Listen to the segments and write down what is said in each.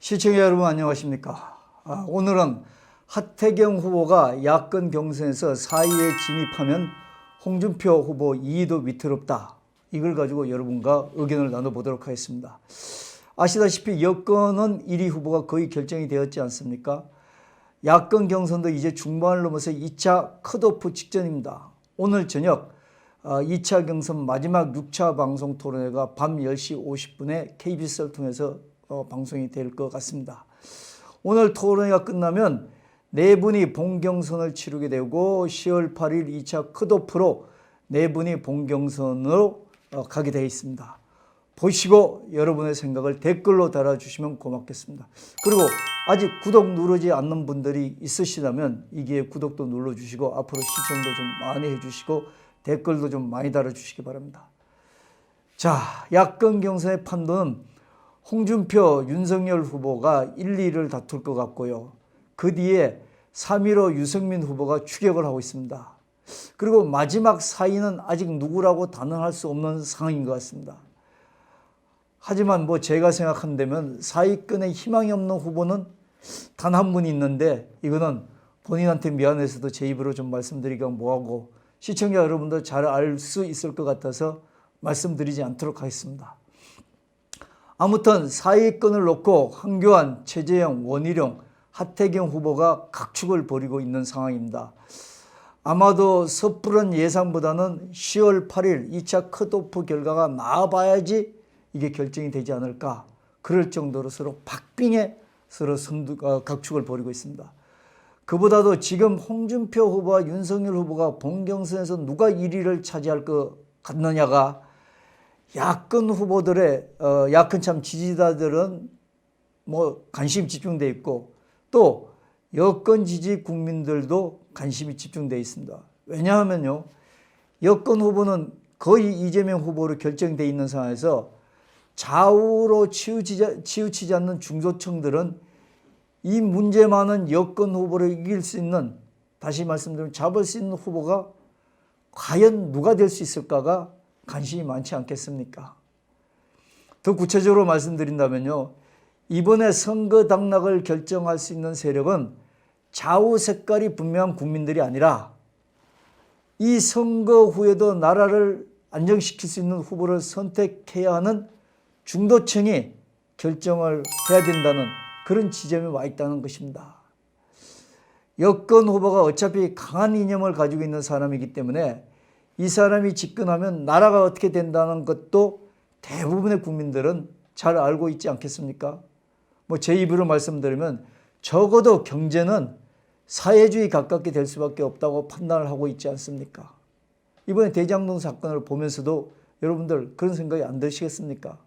시청자 여러분 안녕하십니까? 오늘은 하태경 후보가 야권 경선에서 4위에 진입하면 홍준표 후보 2위도 위태롭다. 이걸 가지고 여러분과 의견을 나눠보도록 하겠습니다. 아시다시피 여권은 1위 후보가 거의 결정이 되었지 않습니까? 야권 경선도 이제 중반을 넘어서 2차 컷오프 직전입니다. 오늘 저녁 2차 경선 마지막 6차 방송 토론회가 밤 10시 50분에 KBS를 통해서 방송이 될 것 같습니다. 오늘 토론회가 끝나면 네 분이 본경선을 치르게 되고 10월 8일 2차 컷오프로 네 분이 본경선으로 가게 되어 있습니다. 보시고 여러분의 생각을 댓글로 달아주시면 고맙겠습니다. 그리고 아직 구독 누르지 않는 분들이 있으시다면 이 기회에 구독도 눌러주시고 앞으로 시청도 좀 많이 해주시고 댓글도 좀 많이 달아주시기 바랍니다. 자, 야권 경선의 판도는 홍준표, 윤석열 후보가 1, 2위를 다툴 것 같고요. 그 뒤에 3위로 유승민 후보가 추격을 하고 있습니다. 그리고 마지막 4위는 아직 누구라고 단언할 수 없는 상황인 것 같습니다. 하지만 제가 생각한다면 4위권에 희망이 없는 후보는 단 한 분이 있는데 이거는 본인한테 미안해서도 제 입으로 좀 말씀드리기가 뭐하고 시청자 여러분도 잘 알 수 있을 것 같아서 말씀드리지 않도록 하겠습니다. 아무튼 4위권을 놓고 황교안, 최재형, 원희룡, 하태경 후보가 각축을 벌이고 있는 상황입니다. 아마도 섣부른 예상보다는 10월 8일 2차 컷오프 결과가 나와봐야지 이게 결정이 되지 않을까. 그럴 정도로 서로 박빙에 서로 각축을 벌이고 있습니다. 그보다도 지금 홍준표 후보와 윤석열 후보가 본경선에서 누가 1위를 차지할 것 같느냐가 야권 후보들의 야권 참 지지자들은 관심이 집중되어 있고 또 여권 지지 국민들도 관심이 집중되어 있습니다. 왜냐하면요, 여권 후보는 거의 이재명 후보로 결정되어 있는 상황에서 좌우로 치우치지 않는 중도층들은 이 문제 많은 여권 후보를 이길 수 있는, 다시 말씀드리면 잡을 수 있는 후보가 과연 누가 될 수 있을까가 관심이 많지 않겠습니까? 더 구체적으로 말씀드린다면요, 이번에 선거 당락을 결정할 수 있는 세력은 좌우 색깔이 분명한 국민들이 아니라 이 선거 후에도 나라를 안정시킬 수 있는 후보를 선택해야 하는 중도층이 결정을 해야 된다는 그런 지점에 와 있다는 것입니다. 여권 후보가 어차피 강한 이념을 가지고 있는 사람이기 때문에 이 사람이 집권하면 나라가 어떻게 된다는 것도 대부분의 국민들은 잘 알고 있지 않겠습니까? 제 입으로 말씀드리면 적어도 경제는 사회주의 가깝게 될 수밖에 없다고 판단을 하고 있지 않습니까? 이번에 대장동 사건을 보면서도 여러분들 그런 생각이 안 드시겠습니까?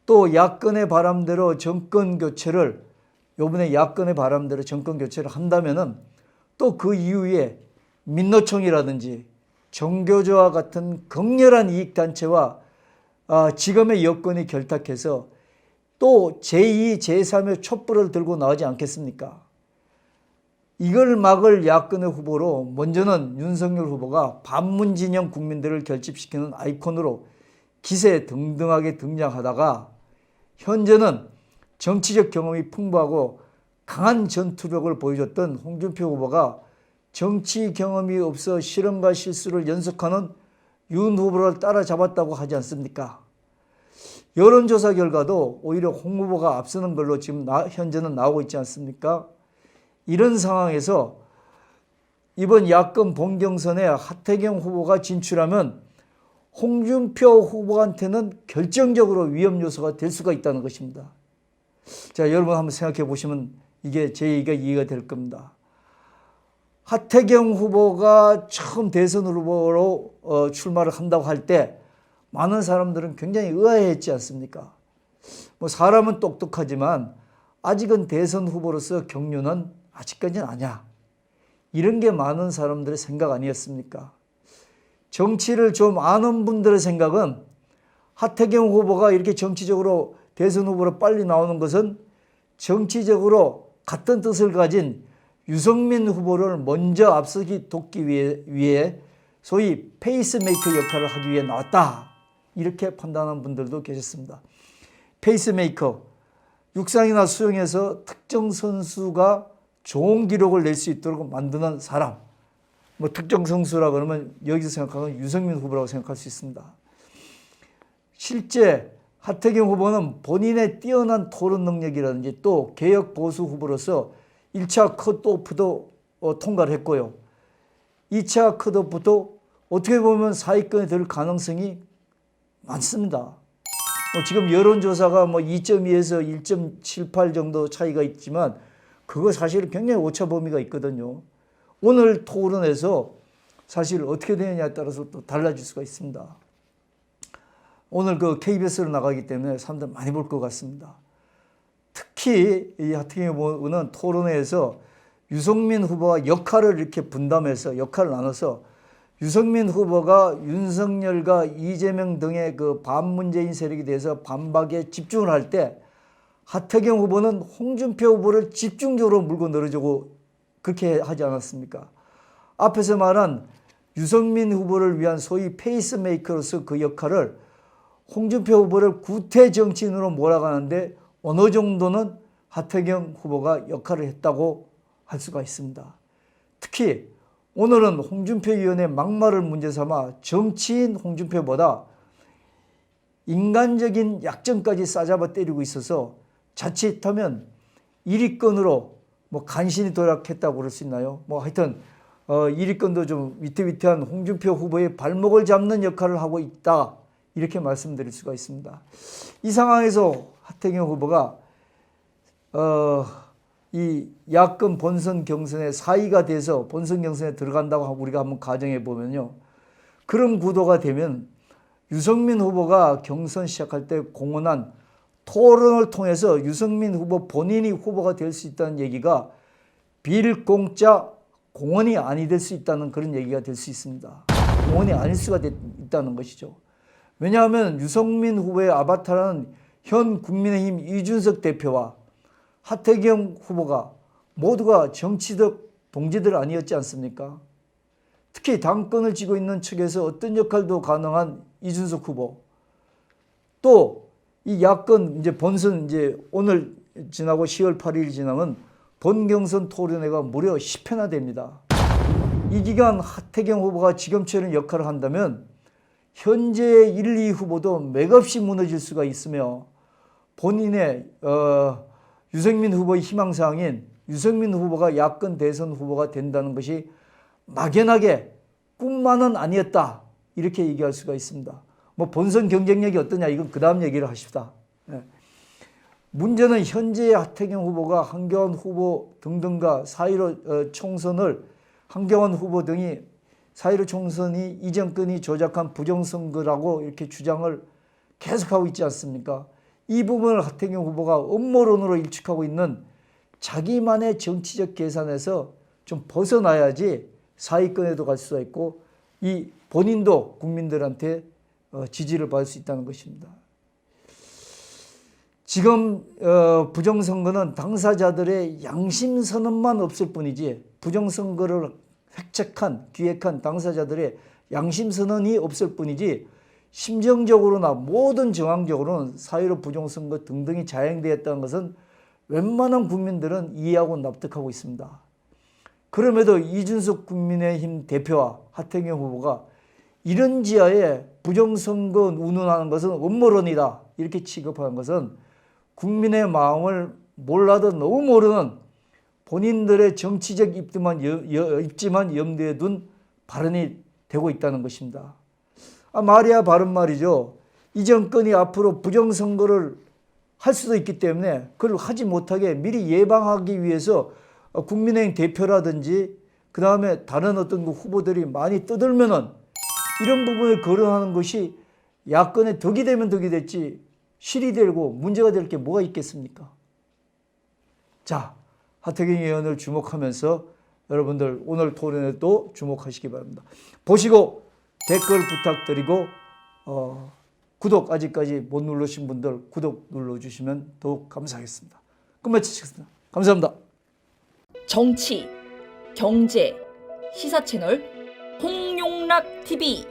또 야권의 바람대로 정권 교체를, 이번에 야권의 바람대로 정권 교체를 한다면은 또 그 이후에 민노총이라든지 정교조와 같은 극렬한 이익단체와 지금의 여권이 결탁해서 또 제2, 제3의 촛불을 들고 나오지 않겠습니까? 이걸 막을 야권의 후보로 먼저는 윤석열 후보가 반문 진영 국민들을 결집시키는 아이콘으로 기세등등하게 등장하다가 현재는 정치적 경험이 풍부하고 강한 전투력을 보여줬던 홍준표 후보가 정치 경험이 없어 실언과 실수를 연속하는 윤 후보를 따라잡았다고 하지 않습니까? 여론조사 결과도 오히려 홍 후보가 앞서는 걸로 지금 현재는 나오고 있지 않습니까? 이런 상황에서 이번 야권 본경선에 하태경 후보가 진출하면 홍준표 후보한테는 결정적으로 위험 요소가 될 수가 있다는 것입니다. 자, 여러분 한번 생각해 보시면 이게 제 얘기가 이해가 될 겁니다. 하태경 후보가 처음 대선 후보로 출마를 한다고 할 때 많은 사람들은 굉장히 의아해했지 않습니까? 사람은 똑똑하지만 아직은 대선 후보로서 경륜은 아직까지는 아니야. 이런 게 많은 사람들의 생각 아니었습니까? 정치를 좀 아는 분들의 생각은 하태경 후보가 이렇게 정치적으로 대선 후보로 빨리 나오는 것은 정치적으로 같은 뜻을 가진 유승민 후보를 먼저 앞서기 돕기 위해 소위 페이스메이커 역할을 하기 위해 나왔다. 이렇게 판단하는 분들도 계셨습니다. 페이스메이커, 육상이나 수영에서 특정 선수가 좋은 기록을 낼 수 있도록 만드는 사람, 뭐 특정 선수라 그러면 여기서 생각하면 유승민 후보라고 생각할 수 있습니다. 실제 하태경 후보는 본인의 뛰어난 토론 능력이라든지 또 개혁 보수 후보로서 1차 컷오프도 통과를 했고요. 2차 컷오프도 어떻게 보면 사위권에 들 가능성이 많습니다. 지금 여론조사가 2.2에서 1.78 정도 차이가 있지만 그거 사실 굉장히 오차 범위가 있거든요. 오늘 토론에서 사실 어떻게 되느냐에 따라서 또 달라질 수가 있습니다. 오늘 그 KBS로 나가기 때문에 사람들 많이 볼 것 같습니다. 특히 이 하태경 후보는 토론회에서 유승민 후보와 역할을 이렇게 분담해서 역할을 나눠서 유승민 후보가 윤석열과 이재명 등의 그 반문재인 세력에 대해서 반박에 집중을 할 때 하태경 후보는 홍준표 후보를 집중적으로 물고 늘어주고 그렇게 하지 않았습니까? 앞에서 말한 유승민 후보를 위한 소위 페이스메이커로서 그 역할을 홍준표 후보를 구태 정치인으로 몰아가는데 어느 정도는 하태경 후보가 역할을 했다고 할 수가 있습니다. 특히 오늘은 홍준표 의원의 막말을 문제 삼아 정치인 홍준표보다 인간적인 약점까지 싸잡아 때리고 있어서 자칫하면 1위권으로 간신히 도락했다고 그럴 수 있나요? 하여튼 1위권도 좀 위태위태한 홍준표 후보의 발목을 잡는 역할을 하고 있다. 이렇게 말씀드릴 수가 있습니다. 이 상황에서 하태경 후보가 이 야권 본선 경선에 4위가 돼서 본선 경선에 들어간다고 하고 우리가 한번 가정해 보면요. 그런 구도가 되면 유승민 후보가 경선 시작할 때 공언한 토론을 통해서 유승민 후보 본인이 후보가 될 수 있다는 얘기가 빌공짜 공언이 아니 될 수 있다는 그런 얘기가 될 수 있습니다. 공언이 아닐 수가 있다는 것이죠. 왜냐하면 유승민 후보의 아바타라는 현 국민의힘 이준석 대표와 하태경 후보가 모두가 정치적 동지들 아니었지 않습니까? 특히 당권을 쥐고 있는 측에서 어떤 역할도 가능한 이준석 후보, 또 이 야권 이제 본선 이제 오늘 지나고 10월 8일 지나면 본경선 토론회가 무려 10회나 됩니다. 이 기간 하태경 후보가 지금처럼 역할을 한다면 현재의 1, 2 후보도 맥없이 무너질 수가 있으며 본인의 유승민 후보의 희망사항인 유승민 후보가 야권 대선 후보가 된다는 것이 막연하게 꿈만은 아니었다. 이렇게 얘기할 수가 있습니다. 본선 경쟁력이 어떠냐 이건 그 다음 얘기를 하십시다. 문제는 현재의 하태경 후보가 한교안 후보 등등과 4.15 총선을 한교안 후보 등이 4.15 총선이 이 정권이 조작한 부정선거라고 이렇게 주장을 계속하고 있지 않습니까? 이 부분을 하태경 후보가 음모론으로 일축하고 있는 자기만의 정치적 계산에서 좀 벗어나야지 사위권에도 갈 수가 있고 이 본인도 국민들한테 지지를 받을 수 있다는 것입니다. 지금 부정선거는 당사자들의 양심선언만 없을 뿐이지 부정선거를 획책한 기획한 당사자들의 양심선언이 없을 뿐이지 심정적으로나 모든 정황적으로는 4.15 부정선거 등등이 자행되었다는 것은 웬만한 국민들은 이해하고 납득하고 있습니다. 그럼에도 이준석 국민의힘 대표와 하태경 후보가 이런 지하에 부정선거 운운하는 것은 음모론이다 이렇게 취급하는 것은 국민의 마음을 몰라도 너무 모르는 본인들의 정치적 입지만 염두에 둔 발언이 되고 있다는 것입니다. 말이야 바른 말이죠. 이 정권이 앞으로 부정선거를 할 수도 있기 때문에 그걸 하지 못하게 미리 예방하기 위해서 국민의힘 대표라든지 그 다음에 다른 어떤 후보들이 많이 떠들면은 이런 부분을 거론하는 것이 야권에 덕이 되면 덕이 됐지 실이 되고 문제가 될 게 뭐가 있겠습니까? 자, 하태경 의원을 주목하면서 여러분들 오늘 토론에도 주목하시기 바랍니다. 보시고 댓글 부탁드리고 구독 아직까지 못 누르신 분들 구독 눌러주시면 더욱 감사하겠습니다. 끝마치겠습니다. 감사합니다. 정치, 경제, 시사 채널 홍용락 TV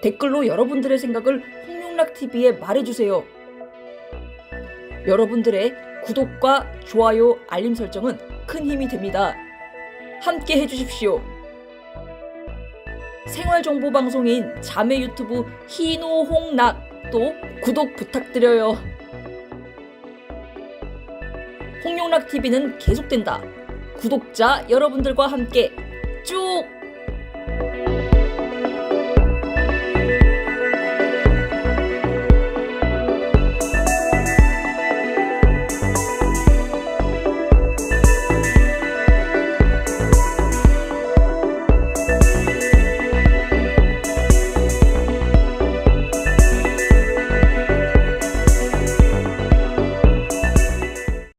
댓글로 여러분들의 생각을 홍용락 TV에 말해주세요. 여러분들의 구독과 좋아요, 알림 설정은 큰 힘이 됩니다. 함께 해주십시오. 생활정보방송인 자매 유튜브 희노홍락도 구독 부탁드려요. 홍용락TV는 계속된다. 구독자 여러분들과 함께 쭉